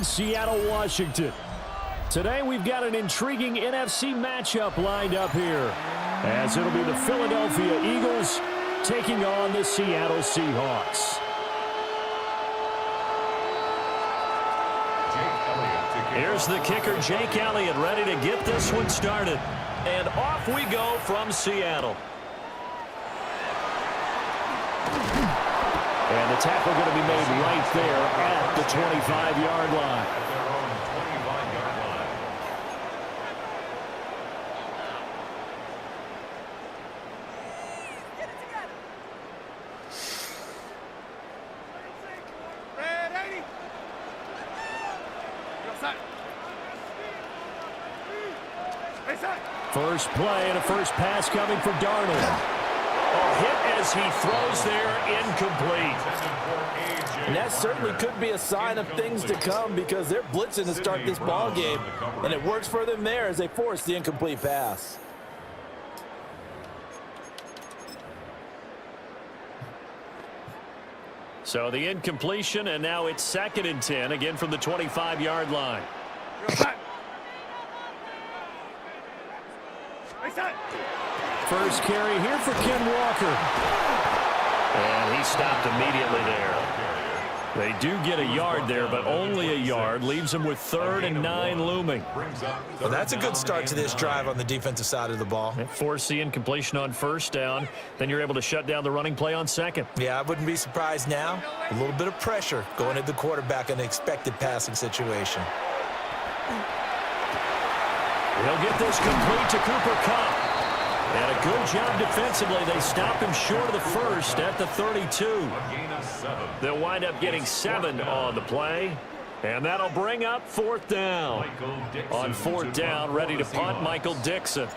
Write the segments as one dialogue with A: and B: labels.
A: in Seattle, Washington. Today we've got an intriguing NFC matchup lined up here, as it'll be the Philadelphia Eagles taking on the Seattle Seahawks. Here's the kicker, Jake Elliott, ready to get this one started. And off we go from Seattle. And the tackle going to be made right there at the 25-yard line. First play and a first pass coming for Darnold. A hit as he throws there, incomplete.
B: And that certainly could be a sign of things to come because they're blitzing to start this ball game, and it works for them there as they force the incomplete pass.
A: So the incompletion, and now it's 2nd and 10, again from the 25-yard line. First carry here for Ken Walker. And he stopped immediately there. They do get a yard there, but only a yard. Leaves them with 3rd and 9 looming.
B: Well, that's a good start to this drive on the defensive side of the ball.
A: Force the incompletion on 1st down. Then you're able to shut down the running play on 2nd.
B: Yeah, I wouldn't be surprised now. A little bit of pressure going at the quarterback in an expected passing situation.
A: He'll get this complete to Cooper Kupp. And a good job defensively. They stop him short of the first at the 32. They'll wind up getting 7 on the play. And that'll bring up 4th down. On 4th down, ready to punt, Michael Dixon.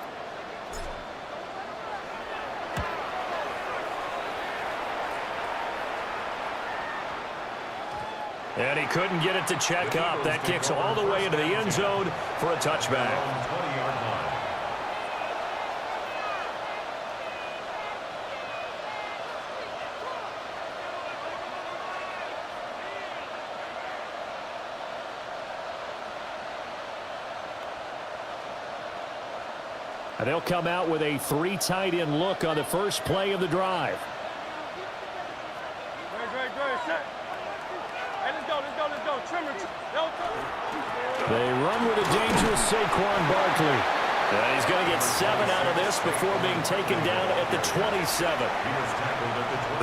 A: And he couldn't get it to check up. That kicks all the way into the end zone for a touchback. And they'll come out with a 3 tight end look on the first play of the drive. They run with a dangerous Saquon Barkley. And he's going to get 7 out of this before being taken down at the 27.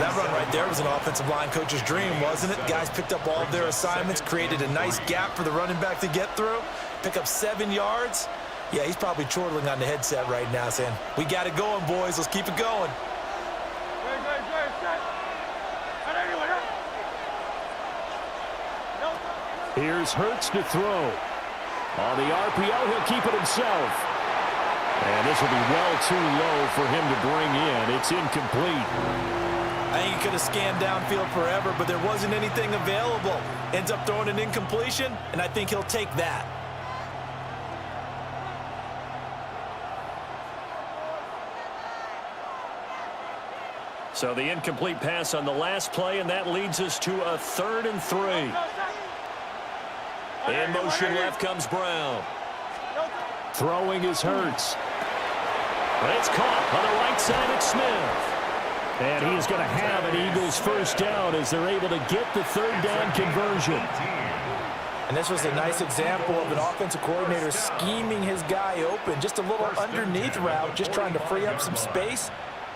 B: That run right there was an offensive line coach's dream, wasn't it? Guys picked up all of their assignments, created a nice gap for the running back to get through, pick up 7 yards. Yeah, he's probably chortling on the headset right now saying, we got it going, boys. Let's keep it going.
A: Here's Hurts to throw. On the RPO, he'll keep it himself. And this will be well too low for him to bring in. It's incomplete.
B: I think he could have scanned downfield forever, but there wasn't anything available. Ends up throwing an incompletion, and I think he'll take that.
A: So the incomplete pass on the last play, and that leads us to a 3rd and 3. In motion left comes Brown. Throwing is Hurts. But it's caught on the right side at Smith. And he is going to have an Eagles first down as they're able to get the 3rd down conversion.
B: And this was a nice example of an offensive coordinator scheming his guy open. Just a little underneath route, just trying to free up some space.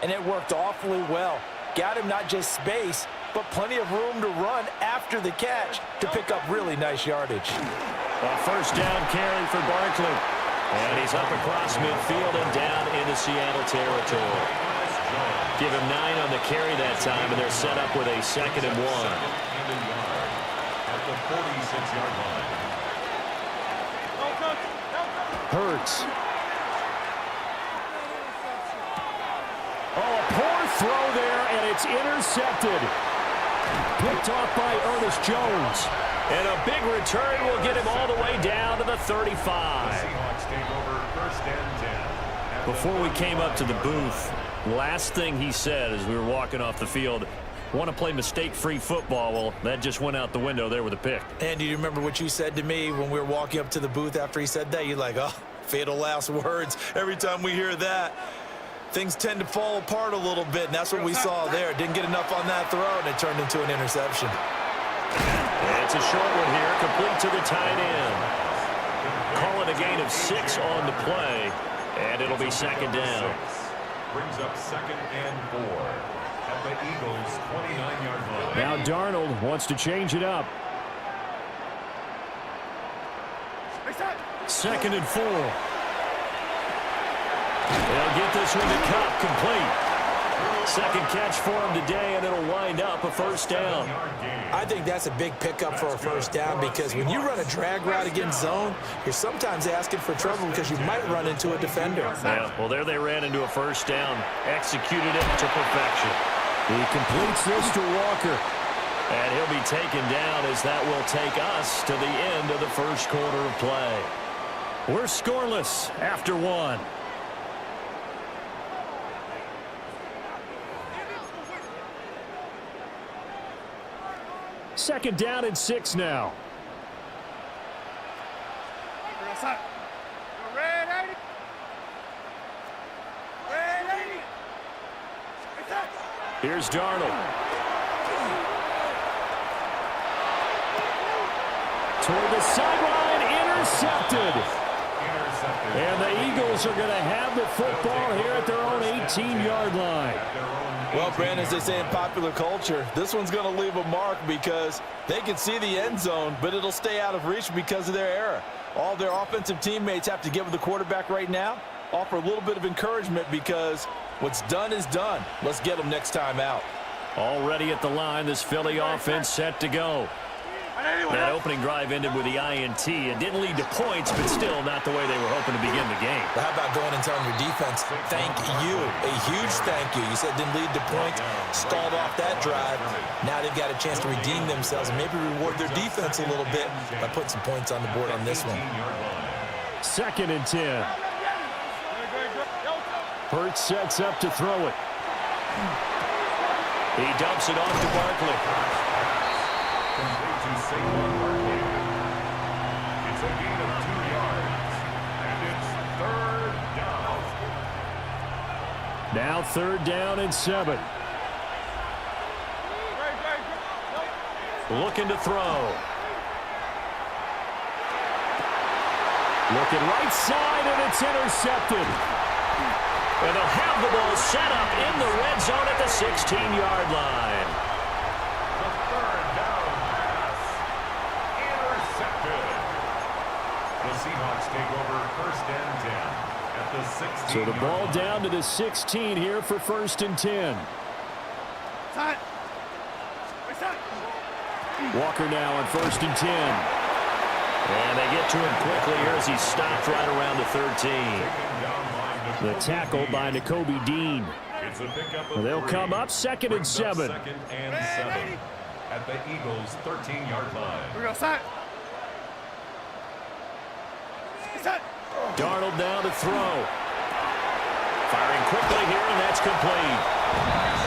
B: And it worked awfully well. Got him not just space, but plenty of room to run after the catch to pick up really nice yardage.
A: A first down carry for Barkley. And he's up across midfield and down into Seattle territory. Give him 9 on the carry that time, and they're set up with a 2nd and 1.
C: At the 46-yard line.
A: Hurts. Oh, a poor throw there, and it's intercepted. Picked off by Ernest Jones. And a big return will get him all the way down to the 35. Before we came up to the booth, last thing he said as we were walking off the field, Want to play mistake-free football. Well, that just went out the window there with a pick.
B: And do you remember what you said to me when we were walking up to the booth after he said that? You're like, oh, fatal last words. Every time we hear that, things tend to fall apart a little bit, and that's what we saw there. Didn't get enough on that throw, and it turned into an interception.
A: It's a short one here, complete to the tight end. Call it a gain of 6 on the play, and it'll be second down.
C: Brings up 2nd and 4 at the Eagles' 29-yard line.
A: Now Darnold wants to change it up. 2nd and 4. They'll get this one to Cup, complete. Second catch for him today, and it'll wind up a first down.
B: I think that's a big pickup for a first down because when you run a drag route against zone, you're sometimes asking for trouble because you might run into a defender.
A: Yeah, well, there they ran into a first down. Executed it to perfection. He completes this to Walker. And he'll be taken down as that will take us to the end of the first quarter of play. We're scoreless after 1. Second down and 6 now. Here's Darnold. Toward the sideline, intercepted. And the Eagles are going to have the football here at their own 18-yard line.
B: Well, Brandon, as they say in popular culture, this one's going to leave a mark because they can see the end zone, but it'll stay out of reach because of their error. All their offensive teammates have to give the quarterback right now, offer a little bit of encouragement because what's done is done. Let's get them next time out.
A: Already at the line, this Philly offense set to go. That opening drive ended with the INT. It didn't lead to points, but still not the way they were hoping to begin the game.
B: But how about going and telling your defense, thank you, a huge thank you. You said it didn't lead to points, stalled off that drive. Now they've got a chance to redeem themselves and maybe reward their defense a little bit by putting some points on the board on this one.
A: 2nd and 10. Hurts sets up to throw it. He dumps it off to Barkley.
C: It's a gain of 2 yards, and it's 3rd down.
A: Now 3rd down and 7. Looking to throw. Looking right side, and it's intercepted. And they'll have the ball set up in the red zone at the 16-yard line.
C: The 3rd down pass. Intercepted. The Seahawks take over 1st and 10 at the 16.
A: So the ball down to the 16 here for 1st and 10. Walker now on 1st and 10. And they get to him quickly here as he's stopped right around the 13. The tackle by Nakobe Dean.
C: It's a pickup of
A: They'll
C: 3.
A: come up 2nd and 7.
C: 2nd and 7 at the Eagles' 13-yard line.
A: Darnold now to throw. Firing quickly here, and that's complete.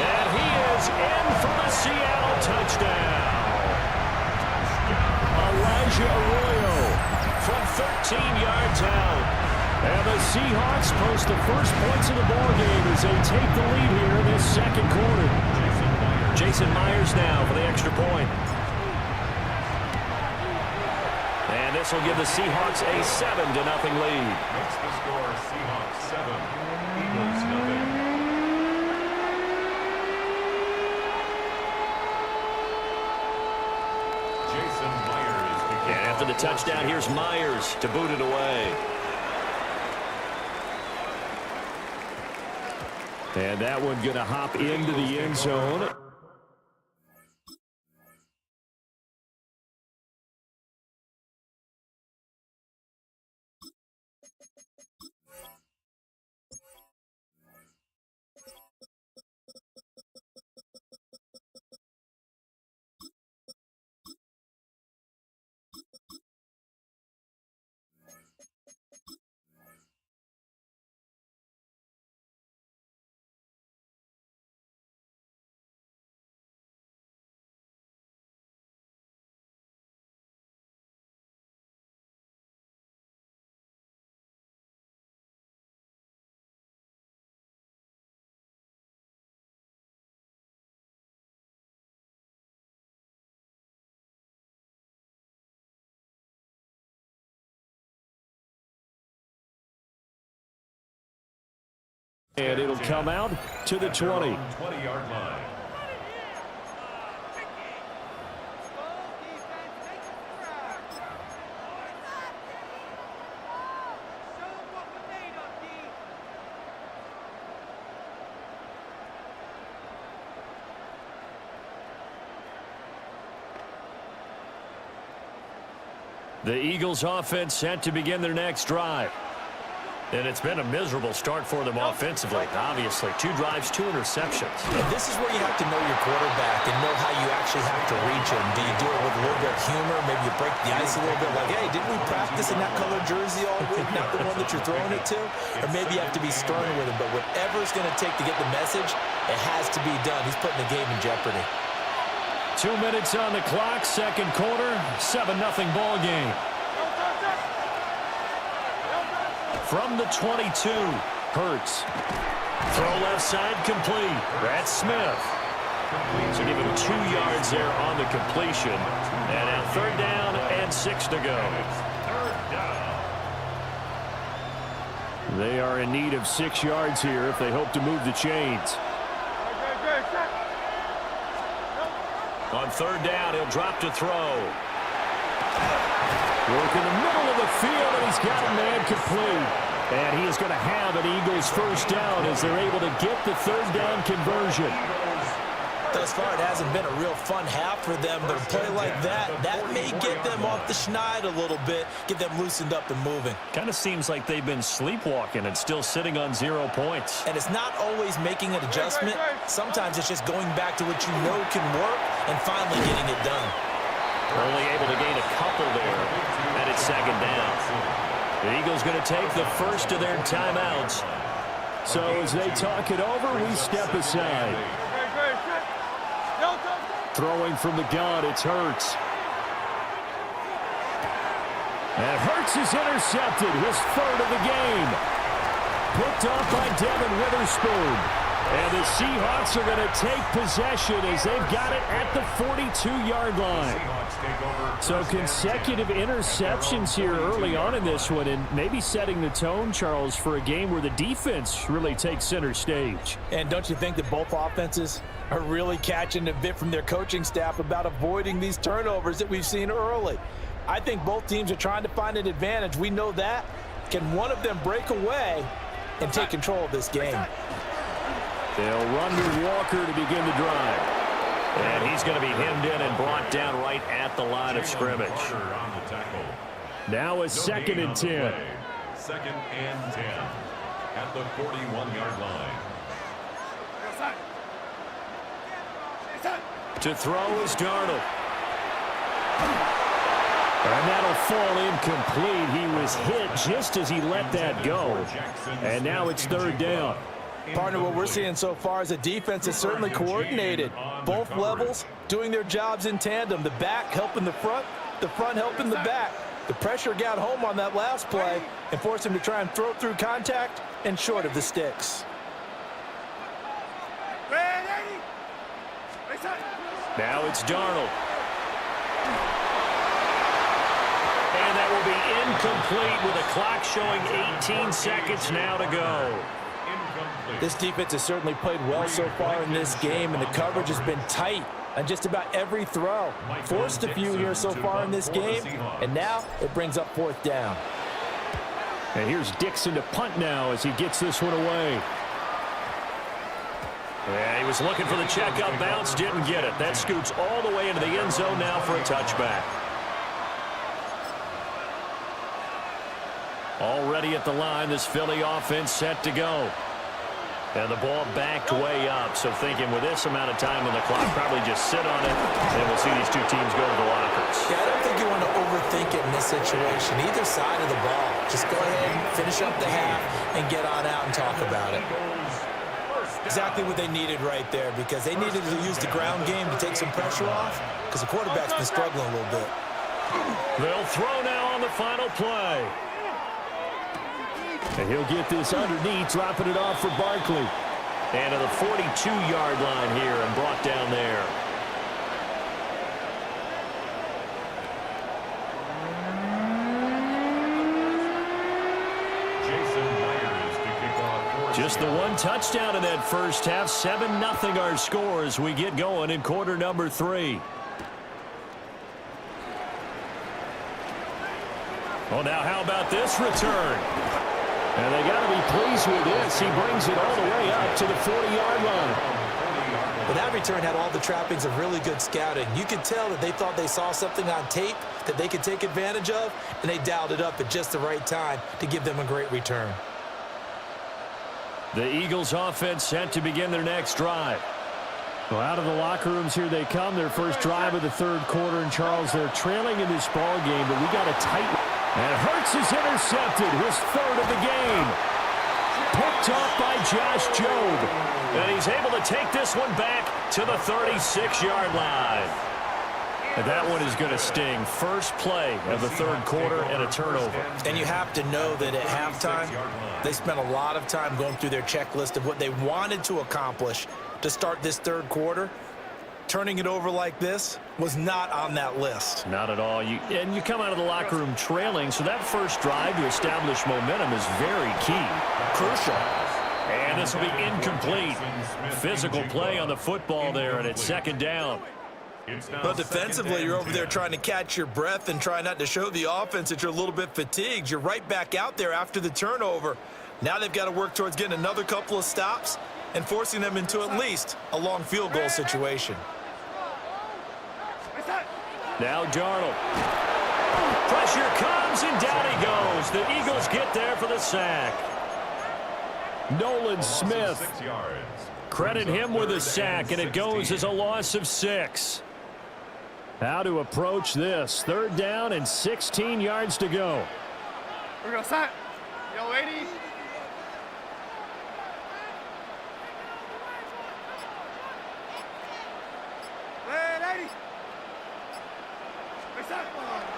A: And he is in for the Seattle touchdown. Elijah Arroyo from 13 yards out. And the Seahawks post the first points of the ballgame as they take the lead here in this second quarter. Jason Myers now for the extra point. And this will give the Seahawks a 7-0 lead.
C: Makes the score Seahawks 7, Eagles 0. Jason Myers.
A: And after the touchdown, here's Myers to boot it away. And that one going to hop into the end zone. And it'll come out to the 20.
C: 20-yard line.
A: The Eagles offense set to begin their next drive. And it's been a miserable start for them offensively. Obviously, 2 drives, 2 interceptions.
B: And this is where you have to know your quarterback and know how you actually have to reach him. Do you do it with a little bit of humor? Maybe you break the ice a little bit like, hey, didn't we practice in that colored jersey all week, not the one that you're throwing it to? Or maybe you have to be stern with him. But whatever it's going to take to get the message, it has to be done. He's putting the game in jeopardy.
A: 2 minutes on the clock, second quarter, 7-0 ball game. From the 22, Hurts. Throw left side complete. That's Smith. So give him 2 yards there on the completion. And now 3rd down and 6 to go. They are in need of 6 yards here if they hope to move the chains. On 3rd down, he'll drop to throw. Work in the middle of the field, and he's got a man complete. And he is going to have an Eagles first down as they're able to get the 3rd down conversion.
B: Thus far, it hasn't been a real fun half for them, but a play like that may get them off the schneid a little bit, get them loosened up and moving.
A: Kind of seems like they've been sleepwalking and still sitting on 0 points.
B: And it's not always making an adjustment. Sometimes it's just going back to what you know can work and finally getting it done.
A: Only able to gain a couple there, and it's 2nd down. The Eagles going to take the first of their timeouts. So as they talk it over, we step aside. Throwing from the gun, it's Hurts. And Hurts is intercepted, his 3rd of the game. Picked off by Devin Witherspoon. And the Seahawks are going to take possession as they've got it at the 42-yard line. So consecutive interceptions here early on in this one, and maybe setting the tone, Charles, for a game where the defense really takes center stage.
B: And don't you think that both offenses are really catching a bit from their coaching staff about avoiding these turnovers that we've seen early? I think both teams are trying to find an advantage. We know that. Can one of them break away and take control of this game?
A: They'll run with Walker to begin the drive. And he's going to be hemmed in and brought down right at the line of scrimmage. Now a 2nd and 10.
C: 2nd and 10 at the 41-yard line.
A: To throw is Darnold. And that'll fall incomplete. He was hit just as he let that go. And now it's 3rd down.
B: Partner, what we're seeing so far is a defense that's certainly coordinated. Both levels doing their jobs in tandem. The back helping the front helping the back. The pressure got home on that last play and forced him to try and throw through contact and short of the sticks.
A: Now it's Darnold. And that will be incomplete with a clock showing 18 seconds now to go.
B: This defense has certainly played well so far in this game, and the coverage has been tight on just about every throw. Forced a few here so far in this game, and now it brings up 4th down.
A: And here's Dixon to punt now as he gets this one away. Yeah, he was looking for the checkup bounce, didn't get it. That scoots all the way into the end zone now for a touchback. Already at the line, this Philly offense set to go. And the ball backed way up, so thinking with this amount of time on the clock, probably just sit on it, and we'll see these 2 teams go to the lockers.
B: Yeah, I don't think you want to overthink it in this situation, either side of the ball. Just go ahead and finish up the half and get on out and talk about it. Exactly what they needed right there, because they needed to use the ground game to take some pressure off, because the quarterback's been struggling a little bit.
A: They'll throw now on the final play. And he'll get this underneath, dropping it off for Barkley. And to the 42-yard line here and brought down there.
C: Jason Myers to kick off for
A: Just the one touchdown in that first half. 7-0 our score as we get going in quarter number 3. Well, now how about this return? And they got to be pleased with this. He brings it all the way up to the 40-yard line.
B: Well, that return had all the trappings of really good scouting. You could tell that they thought they saw something on tape that they could take advantage of, and they dialed it up at just the right time to give them a great return.
A: The Eagles offense set to begin their next drive. Well, out of the locker rooms here they come. Their first drive of the third quarter. And, Charles, they're trailing in this ball game, but we got a tight. And Hurts is intercepted, his third of the game. Picked off by Josh Jobe. And he's able to take this one back to the 36-yard line. And that one is going to sting. First play of the third quarter and a turnover.
B: And you have to know that at halftime, they spent a lot of time going through their checklist of what they wanted to accomplish to start this third quarter. Turning it over like this was not on that list.
A: Not at all. And you come out of the locker room trailing, so that first drive to establish momentum is very key.
B: Crucial.
A: And this will be incomplete. Physical play on the football there, and it's second down.
B: But defensively, you're over there trying to catch your breath and try not to show the offense that you're a little bit fatigued. You're right back out there after the turnover. Now they've got to work towards getting another couple of stops and forcing them into at least a long field goal situation.
A: Now Darnold. Pressure comes, and down he goes. The Eagles get there for the sack. Nolan Smith. Credit him with a sack, and it goes as a loss of 6. How to approach this. Third down and 16 yards to go.
D: We're going to sack. Yo, ladies.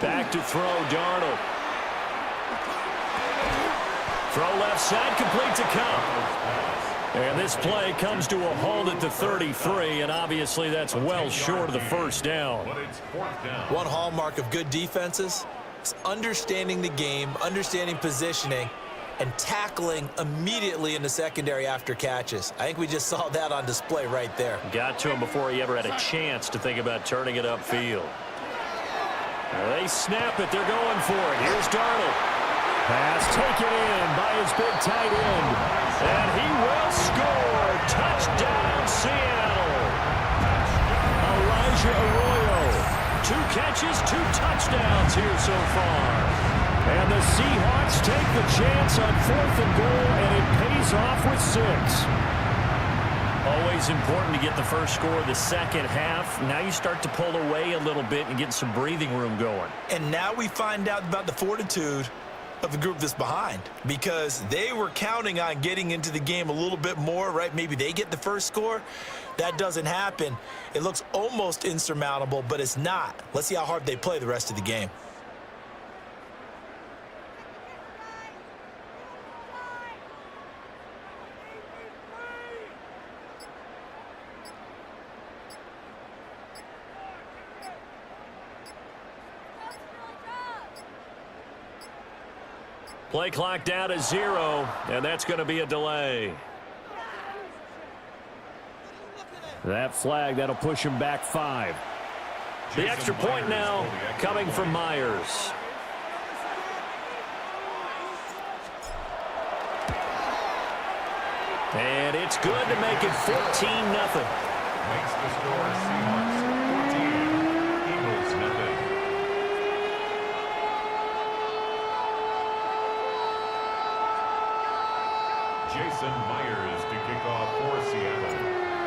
A: Back to throw, Darnold. Throw left side, complete to Cup. And this play comes to a halt at the 33, and obviously that's well short of the first down.
B: One hallmark of good defenses is understanding the game, understanding positioning, and tackling immediately in the secondary after catches. I think we just saw that on display right there.
A: Got to him before he ever had a chance to think about turning it upfield. They snap it. They're going for it. Here's Darnold. Pass taken in by his big tight end. And he will score. Touchdown, Seattle. Elijah Arroyo. 2 catches, 2 touchdowns here so far. And the Seahawks take the chance on 4th and goal, and it pays off with 6. Always important to get the first score of the second half. Now you start to pull away a little bit and get some breathing room going.
B: And now we find out about the fortitude of the group that's behind, because they were counting on getting into the game a little bit more, right? Maybe they get the first score. That doesn't happen. It looks almost insurmountable, but it's not. Let's see how hard they play the rest of the game.
A: Play clock down to 0, and that's going to be a delay. That flag, that'll push him back 5. The extra point now coming from Myers. And it's good to make it 14-0.
C: Makes the score Seahawks 14, Eagles nothing. Jason Myers to kick off for Seattle.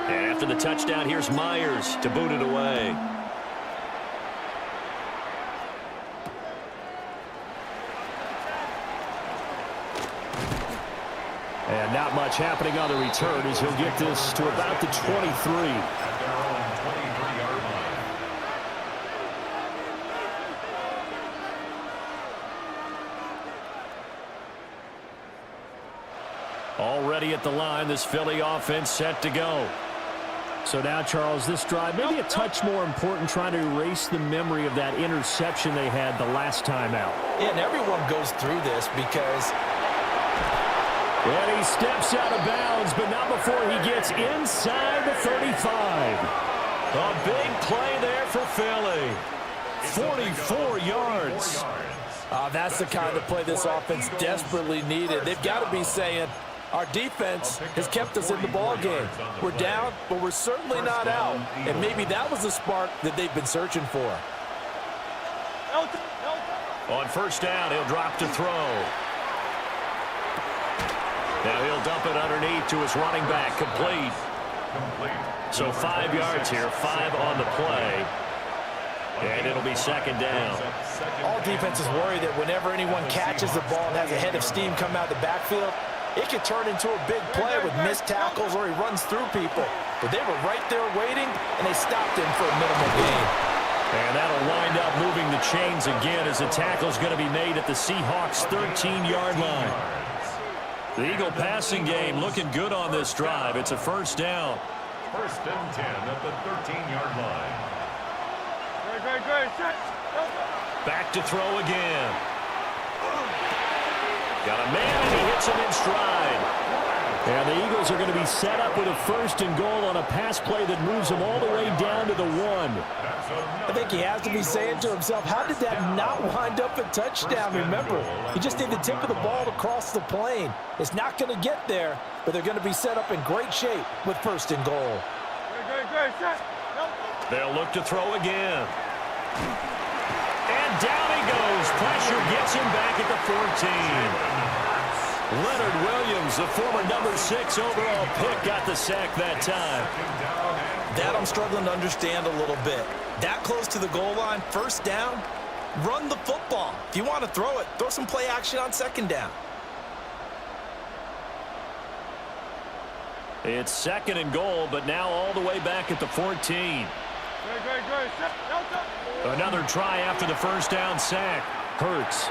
A: And after the touchdown, here's Myers to boot it away. And not much happening on the return as he'll get this to about the 23.
C: At their own 23-yard line.
A: Already at the line, this Philly offense set to go. So now, Charles, this drive maybe a touch more important, trying to erase the memory of that interception they had the last time out.
B: Yeah, and everyone goes through this because
A: And he steps out of bounds, but not before he gets inside the 35. A big play there for Philly. 44 yards.
B: That's the kind of play this offense desperately needed. They've got to be saying, our defense has kept us in the ball game. We're down, but we're certainly not out. And maybe that was the spark that they've been searching for.
A: On first down, he'll drop to throw. Now he'll dump it underneath to his running back, complete. So 5 yards here, 5 on the play. And it'll be second down.
B: All defenses worry that whenever anyone catches the ball and has a head of steam come out of the backfield, it could turn into a big play with missed tackles or he runs through people. But they were right there waiting, and they stopped him for a minimal gain.
A: And that'll wind up moving the chains again as the tackle's going to be made at the Seahawks' 13-yard line. The Eagle passing game looking good on this drive. It's a first down.
C: First and 10 at the 13-yard line.
A: Back to throw again. Got a man, and he hits him in stride. And the Eagles are going to be set up with a first and goal on a pass play that moves them all the way down to the 1.
B: I think he has to be saying to himself, how did that not wind up a touchdown? Remember, he just need the tip of the ball to cross the plane. It's not going to get there, but they're going to be set up in great shape with first and goal.
A: They'll look to throw again. And down he goes. Pressure gets him back at the 14. Leonard Williams, the former number 6 overall pick, got the sack that time.
B: That I'm struggling to understand a little bit. That close to the goal line, first down, run the football. If you want to throw it, throw some play action on second down.
A: It's second and goal, but now all the way back at the 14. Another try after the first down sack. Hurts.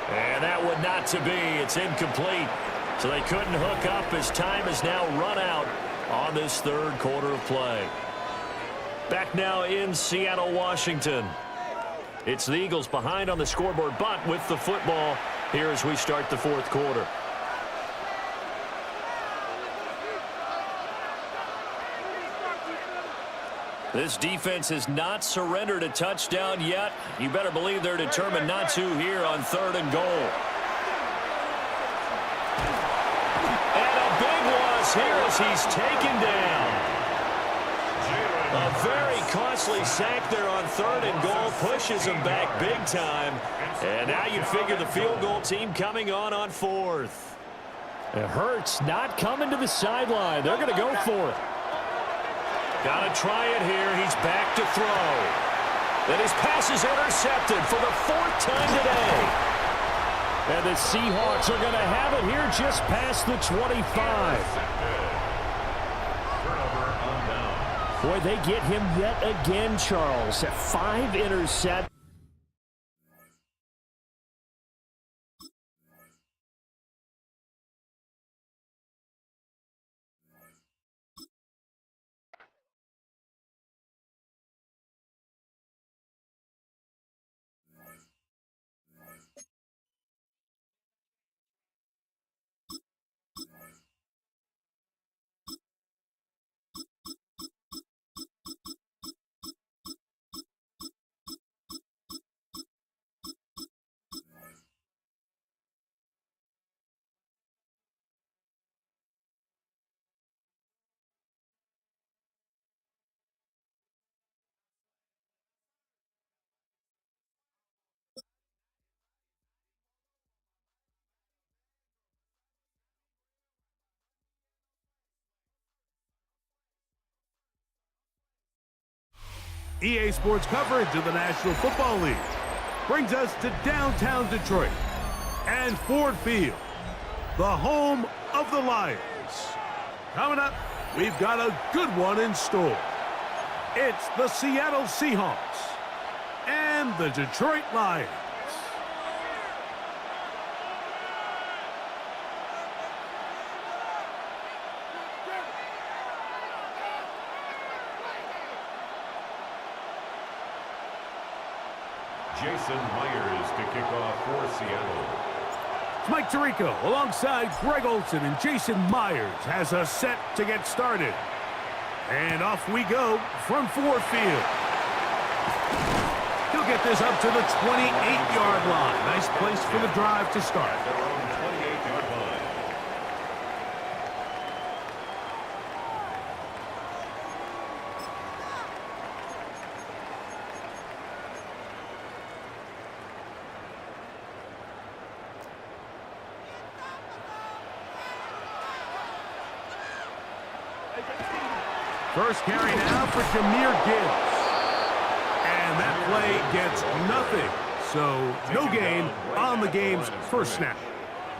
A: And that one not to be. It's incomplete. So they couldn't hook up as time has now run out on this third quarter of play. Back now in Seattle, Washington. It's the Eagles behind on the scoreboard, but with the football here as we start the fourth quarter. This defense has not surrendered a touchdown yet. You better believe they're determined not to here on third and goal. And a big loss here as he's taken down. A very costly sack there on third and goal. Pushes him back big time. And now you figure the field goal team coming on fourth. It hurts not coming to the sideline. They're going to go for it. Got to try it here. He's back to throw. And his pass is intercepted for the 4th time today. And the Seahawks are going to have it here just past the 25. Boy, they get him yet again, Charles. 5 interceptions.
E: EA Sports coverage of the National Football League brings us to downtown Detroit and Ford Field, the home of the Lions. Coming up, we've got a good one in store. It's the Seattle Seahawks and the Detroit Lions.
C: Jason Myers to kick off for Seattle.
E: Mike Tirico alongside Greg Olson and Jason Myers has us set to get started. And off we go from Ford Field. He'll get this up to the 28-yard line. Nice place for the drive to start.
C: At their own 28-yard line.
E: First carry now for Jahmyr Gibbs. And that play gets nothing. So no gain on the game's first snap.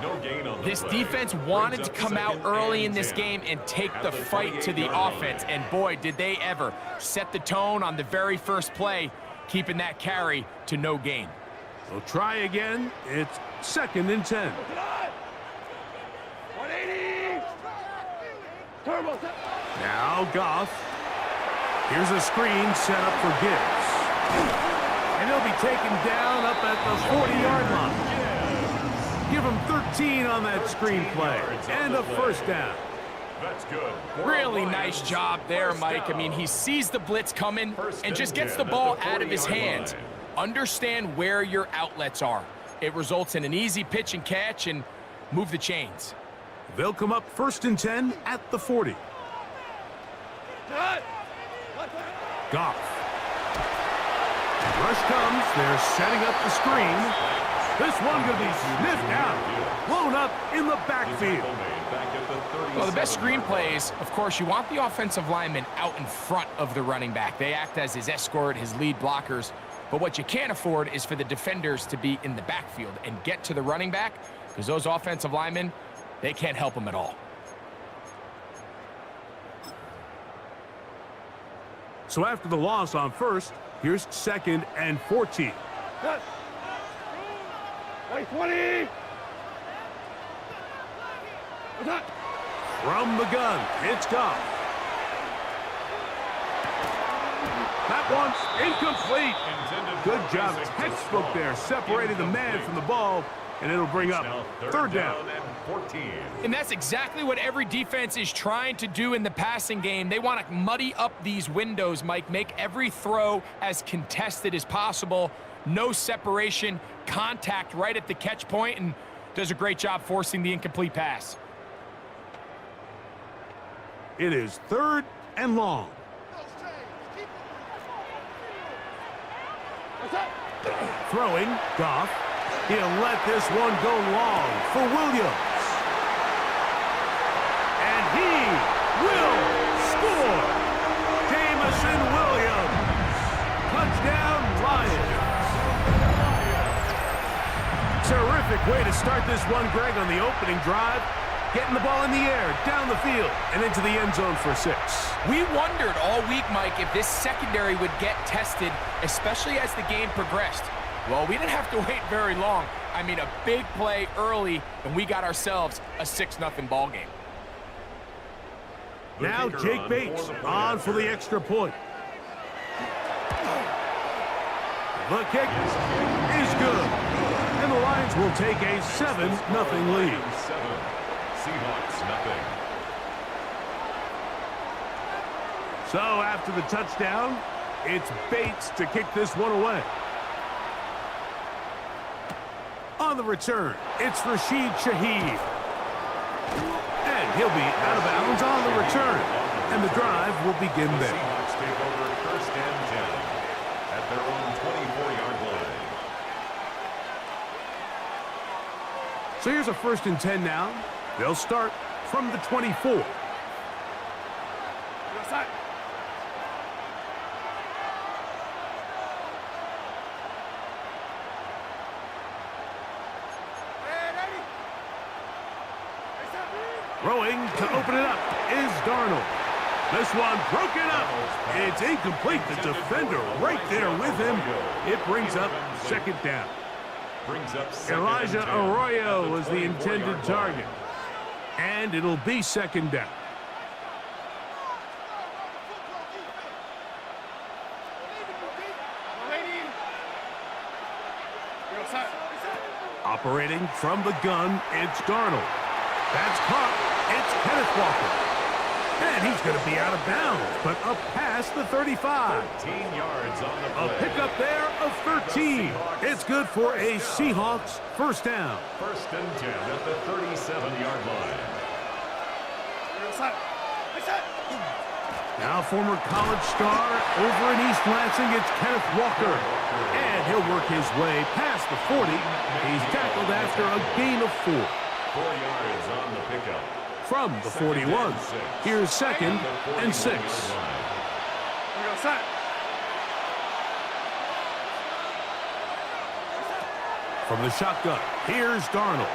C: No gain on the
F: This
C: play.
F: defense wanted
C: Brings
F: to
C: up
F: come out
C: second
F: early in
C: and
F: this
C: 10.
F: game and take
C: At
F: the
C: the
F: fight to the
C: 28-yard
F: offense.
C: line.
F: And boy, did they ever set the tone on the very first play, keeping that carry to no gain.
E: We'll try again. It's 2nd and 10.
D: 180. Turbo.
E: Now Goff. Here's a screen set up for Gibbs. And he'll be taken down up at the 40-yard line. Give him 13 on that screen play. And a first down.
C: That's good.
F: Really nice job there, Mike. I mean, he sees the blitz coming and just gets the ball out of his hands. Understand where your outlets are. It results in an easy pitch and catch and move the chains.
E: They'll come up 1st and 10 at the 40. Goff. Rush comes. They're setting up the screen. This one going to be sniffed out. Blown up in the backfield.
F: Well, the best screen plays, of course, you want the offensive lineman out in front of the running back. They act as his escort, his lead blockers. But what you can't afford is for the defenders to be in the backfield and get to the running back, because those offensive linemen, they can't help him at all.
E: So after the loss on 1st, here's 2nd and 14.
D: 20.
E: From the gun, it's Goff. That one's incomplete. Good job. Textbook there. Separated the man from the ball, and it'll bring up 3rd down.
C: And 14.
F: And that's exactly what every defense is trying to do in the passing game. They want to muddy up these windows, Mike, make every throw as contested as possible. No separation, contact right at the catch point, and does a great job forcing the incomplete pass.
E: It is 3rd and long. Throwing, Goff. He'll let this one go long for Williams. And he will score. Jamison Williams. Touchdown, Lions. Terrific way to start this one, Greg, on the opening drive. Getting the ball in the air, down the field, and into the end zone for 6.
F: We wondered all week, Mike, if this secondary would get tested, especially as the game progressed. Well, we didn't have to wait very long. I mean, a big play early, and we got ourselves a 6-0 ball game.
E: Now Jake Bates on for the extra point. The kick is good. And the Lions will take a 7-0 lead.
C: Seahawks, nothing.
E: So after the touchdown, it's Bates to kick this one away. On the return, it's Rashid Shaheed. And he'll be out of bounds on the return. And the drive will begin
C: The
E: there.
C: Seahawks take over 1st and 10 at their own 24-yard line.
E: So here's a 1st and 10 now. They'll start from the 24. Throwing to open it up is Darnold. This one broken up. It's incomplete. The defender right there with him. It brings up 2nd down.
C: Brings up 2nd
E: Elijah
C: and 10
E: Arroyo
C: at
E: was the
C: 24-yard
E: intended
C: line.
E: target. And it'll be 2nd down. A Operating from the gun, it's Darnold. That's caught. It's Kenneth Walker. And he's going to be out of bounds, but up past the 35.
C: 13 yards on the play.
E: A pickup there of 13. It's good for a Seahawks first down.
C: First and 10 at the 37-yard line.
E: Now former college star over in East Lansing, it's Kenneth Walker. And he'll work his way past the 40. He's tackled after a gain of 4.
C: 4 yards on the pickup.
E: From the 41, here's second and 6. From the shotgun, here's Darnold.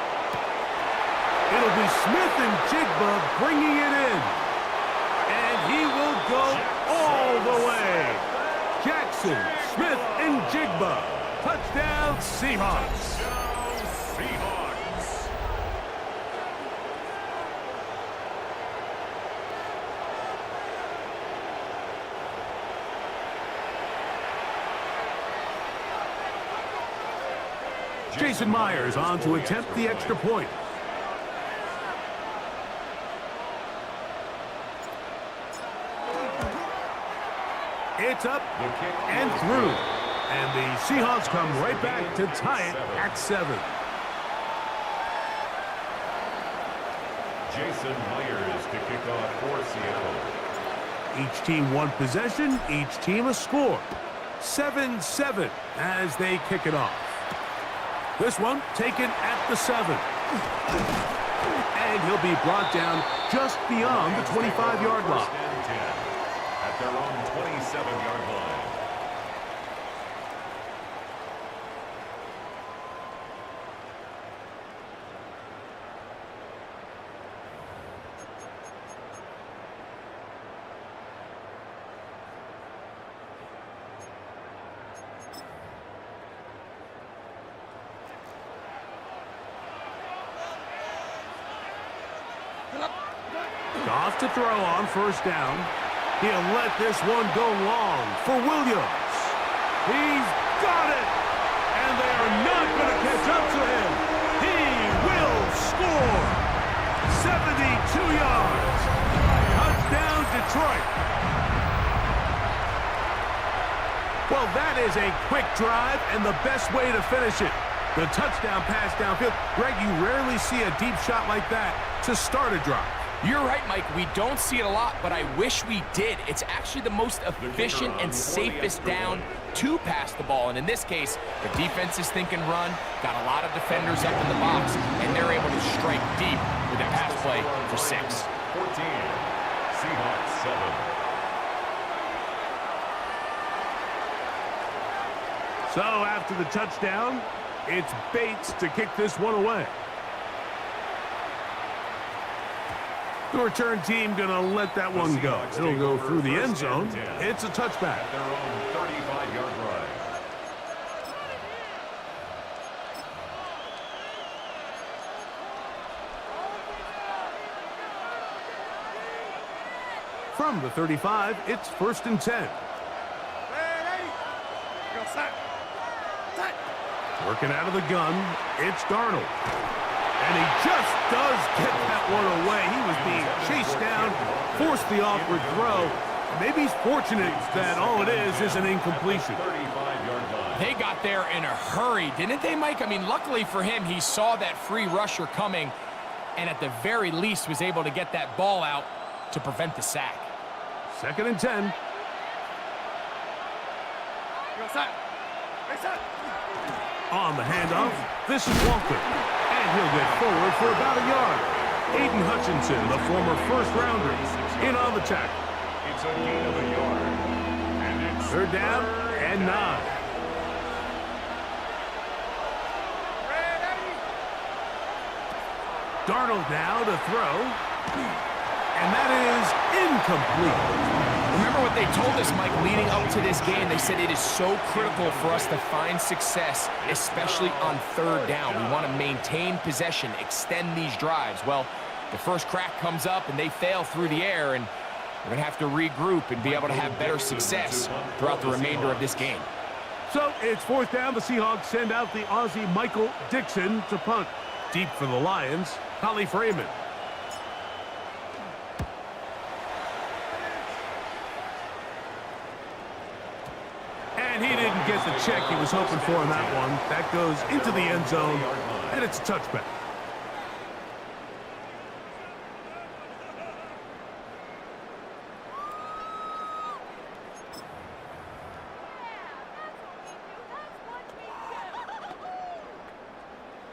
E: It'll be Smith and Jigba bringing it in. And he will go all the way. Jackson, Smith, and Jigba. Touchdown, Seahawks. Jason Myers on to attempt the extra point. It's up and through. And the Seahawks come right back to tie it at 7.
C: Jason Myers to kick off for Seattle.
E: Each team one possession, each team a score. 7-7 as they kick it off. This one taken at the 7. And he'll be brought down just beyond the 25-yard line.
C: First and 10 at their own 27-yard line.
E: Off to throw on first down. He'll let this one go long for Williams. He's got it! And they are not going to catch up to him. He will score! 72 yards. Touchdown, Detroit. Well, that is a quick drive and the best way to finish it. The touchdown pass downfield. Greg, you rarely see a deep shot like that to start a drive.
F: You're right, Mike. We don't see it a lot, but I wish we did. It's actually the most efficient and safest down to pass the ball. And in this case, the defense is thinking run, got a lot of defenders up in the box, and they're able to strike deep with a pass play for 6.
C: 14. Seahawks 7.
E: So after the touchdown, it's Bates to kick this one away. The return team going to let that one go. It'll go through the end zone. It's a touchback.
C: At their own 35-yard line.
E: From the 35, it's first and 10. Working out of the gun, it's Darnold. And he just does get that one away. He was being chased down, forced the awkward throw. Maybe he's fortunate that all it is an incompletion.
C: 35-yard line.
F: They got there in a hurry, didn't they, Mike? I mean, luckily for him, he saw that free rusher coming and at the very least was able to get that ball out to prevent the sack.
E: Second and 10. On the handoff, this is Walker. And he'll get forward for about a yard. Aiden Hutchinson, the former first-rounder, in on the tackle.
C: It's a gain of a yard. And it's
E: Third down and 9. Darnold now to throw. And that is incomplete.
F: Remember what they told us, Mike, leading up to this game? They said it is so critical for us to find success, especially on third down. We want to maintain possession, extend these drives. Well, the first crack comes up and they fail through the air, and we're going to have to regroup and be able to have better success throughout the remainder of this game.
E: So it's 4th down. The Seahawks send out the Aussie Michael Dixon to punt. Deep for the Lions, Holly Freeman. And he didn't get the check he was hoping for on that one. That goes into the end zone, and it's a touchback.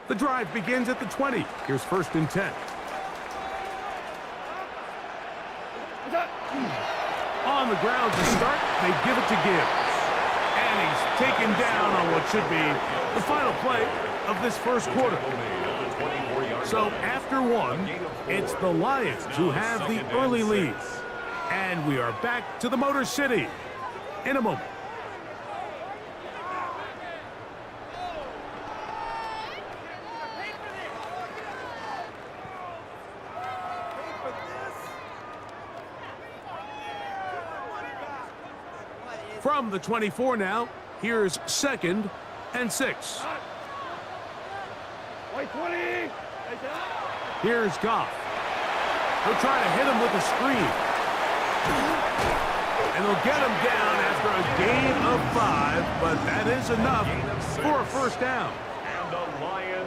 E: The drive begins at the 20. Here's 1st and 10. On the ground to start, they give it to Gibbs. And he's taken down on what should be the final play of this first quarter. So after one, it's the Lions who have the early lead. And we are back to the Motor City in a moment. From the 24 now, here's 2nd and 6.
D: White 20.
E: Here's Goff. They'll try to hit him with a screen. And they'll get him down after a gain of 5, but that is enough for a 1st down.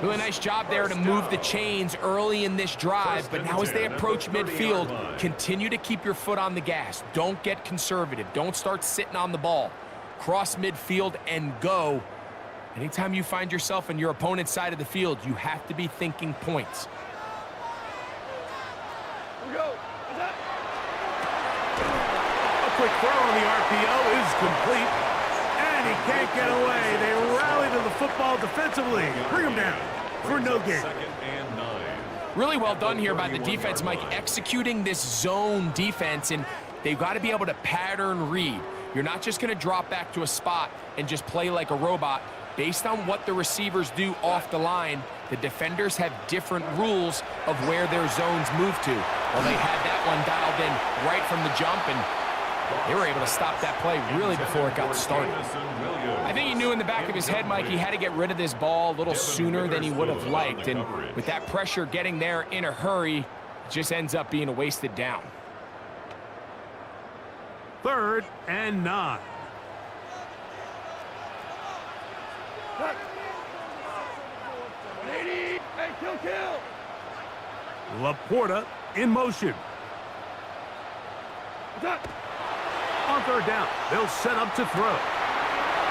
F: Really nice job there to move the chains early in this drive, but now as they approach midfield, continue to keep your foot on the gas. Don't get conservative. Don't start sitting on the ball. Cross midfield and go. Anytime you find yourself on your opponent's side of the field, you have to be thinking points.
D: Here we go.
E: A quick throw on the RPO is complete. And he can't get away. They rally to the football defensively. Bring him down for no gain.
F: Really well done here by the defense, Mike, executing this zone defense, and they've got to be able to pattern read. You're not just going to drop back to a spot and just play like a robot. Based on what the receivers do off the line, the defenders have different rules of where their zones move to. Well, they had that one dialed in right from the jump, and they were able to stop that play really before it got started. I think he knew in the back of his head, Mike, he had to get rid of this ball a little sooner than he would have liked. And with that pressure getting there in a hurry, it just ends up being a wasted down.
E: 3rd and 9.
D: Cut. 180. Hey, kill.
E: Laporta in motion.
D: Attack.
E: On 3rd down, they'll set up to throw.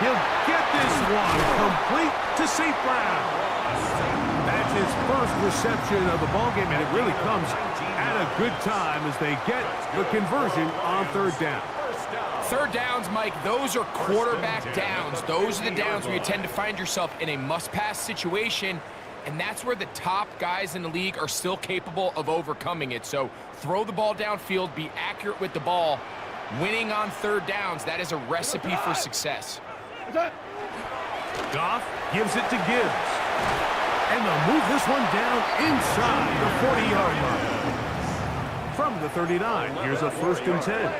E: He'll get this one complete to St. Brown. That's his first reception of the ballgame, and it really comes at a good time as they get the conversion on 3rd down.
F: 3rd downs, Mike, those are quarterback downs. Those are the downs where you tend to find yourself in a must-pass situation, and that's where the top guys in the league are still capable of overcoming it. So throw the ball downfield, be accurate with the ball. Winning on 3rd downs, that is a recipe for success.
E: Goff gives it to Gibbs. And they'll move this one down inside the 40-yard line. From the 39, here's a 1st and 10.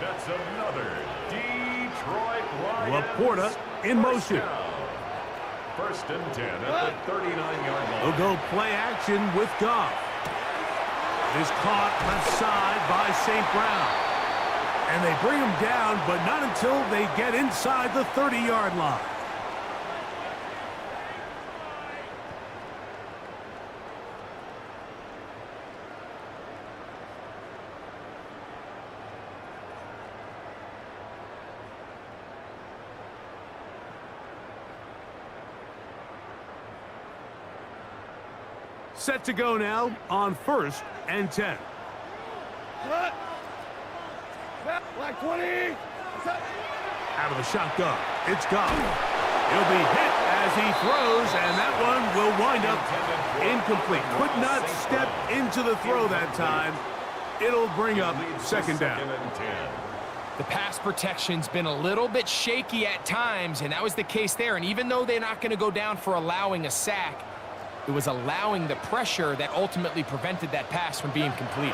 C: That's another Detroit Lions.
E: Laporta in motion.
C: 1st and 10 at the 39-yard line.
E: They'll go play action with Goff. It is caught left side by St. Brown. And they bring him down, but not until they get inside the 30-yard line. Set to go now on 1st and 10.
D: Cut. Black 20.
E: Out of the shotgun, it's Goff. He'll be hit as he throws, and that one will wind up incomplete. Could not step into the throw that time. It'll bring up 2nd down.
F: The pass protection's been a little bit shaky at times, and that was the case there. And even though they're not going to go down for allowing a sack, it was allowing the pressure that ultimately prevented that pass from being completed.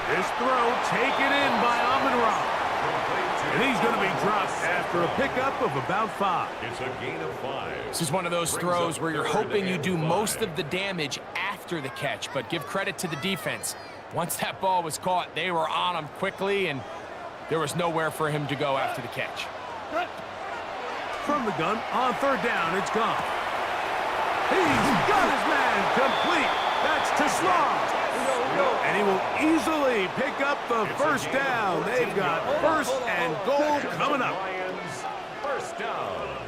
E: This throw taken in by Amon-Ra. And he's going to be dropped after a pickup of about 5.
C: It's a gain of 5.
F: This is one of those throws where you're hoping you do most of the damage after the catch, but give credit to the defense. Once that ball was caught, they were on him quickly, and there was nowhere for him to go after the catch.
E: From the gun, on 3rd down, it's gone. He's got his man complete. That's to Slaw. And he will easily pick up the 1st down. They've got 1st and goal coming up.
C: Lions, 1st down.